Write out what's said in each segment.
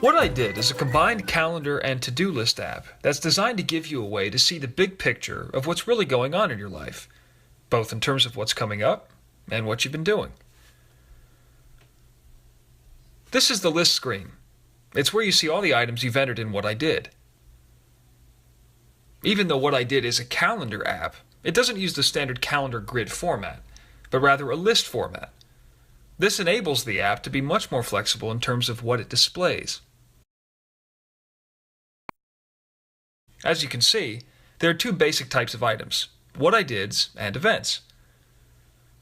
What I Did is a combined calendar and to-do list app that's designed to give you a way to see the big picture of what's really going on in your life, both in terms of what's coming up and what you've been doing. This is the list screen. It's where you see all the items you've entered in What I Did. Even though What I Did is a calendar app, it doesn't use the standard calendar grid format, but rather a list format. This enables the app to be much more flexible in terms of what it displays. As you can see, there are two basic types of items, What I Dids and events.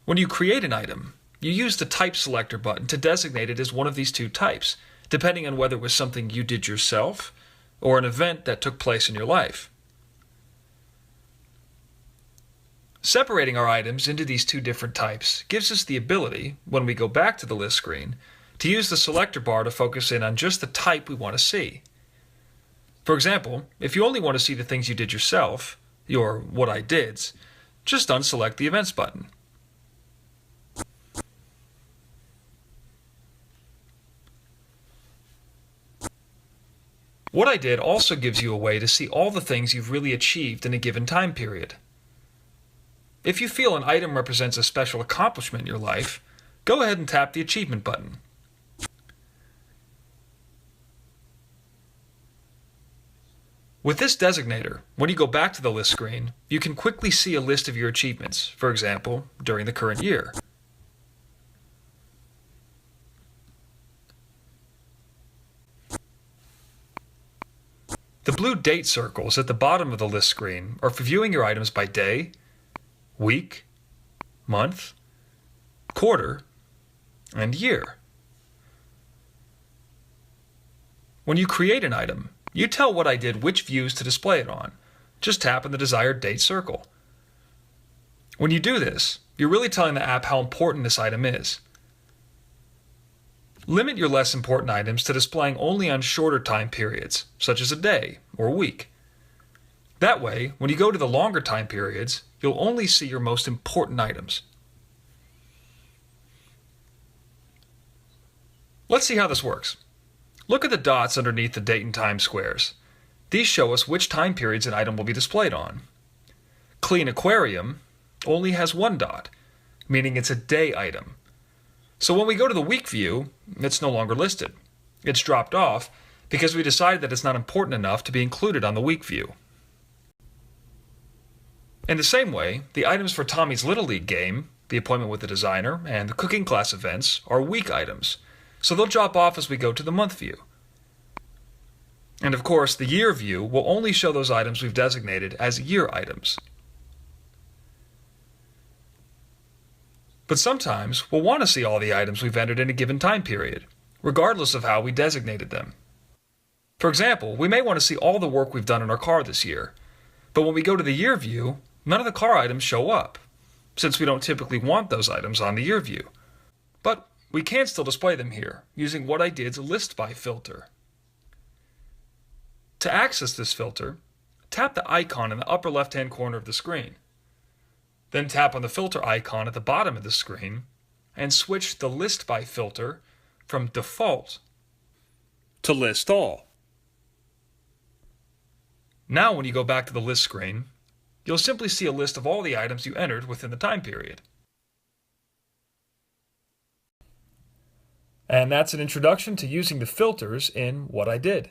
When you create an item, you use the Type Selector button to designate it as one of these two types, depending on whether it was something you did yourself or an event that took place in your life. Separating our items into these two different types gives us the ability, when we go back to the list screen, to use the selector bar to focus in on just the type we want to see. For example, if you only want to see the things you did yourself, your What I Dids, just unselect the Events button. What I Did also gives you a way to see all the things you've really achieved in a given time period. If you feel an item represents a special accomplishment in your life, go ahead and tap the Achievement button. With this designator, when you go back to the list screen, you can quickly see a list of your achievements, for example, during the current year. The blue date circles at the bottom of the list screen are for viewing your items by day, week, month, quarter, and year. When you create an item, you tell What I Did which views to display it on. Just tap on the desired date circle. When you do this, you're really telling the app how important this item is. Limit your less important items to displaying only on shorter time periods, such as a day or a week. That way, when you go to the longer time periods, you'll only see your most important items. Let's see how this works. Look at the dots underneath the date and time squares. These show us which time periods an item will be displayed on. Clean Aquarium only has one dot, meaning it's a day item. So when we go to the week view, it's no longer listed. It's dropped off because we decided that it's not important enough to be included on the week view. In the same way, the items for Tommy's Little League game, the appointment with the designer, and the cooking class events are week items, so they'll drop off as we go to the month view. And of course, the year view will only show those items we've designated as year items. But sometimes we'll want to see all the items we've entered in a given time period, regardless of how we designated them. For example, we may want to see all the work we've done in our car this year, but when we go to the year view, none of the car items show up, since we don't typically want those items on the year view. But we can still display them here, using What I Did's List By filter. To access this filter, tap the icon in the upper left-hand corner of the screen. Then tap on the filter icon at the bottom of the screen, and switch the List By filter from Default to List All. Now when you go back to the list screen, you'll simply see a list of all the items you entered within the time period. And that's an introduction to using the filters in What I Did.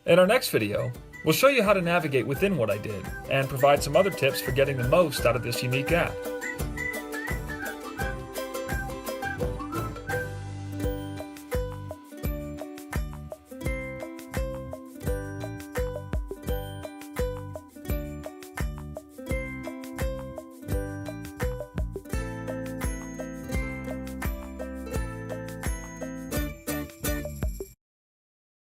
In our next video, we'll show you how to navigate within What I Did and provide some other tips for getting the most out of this unique app.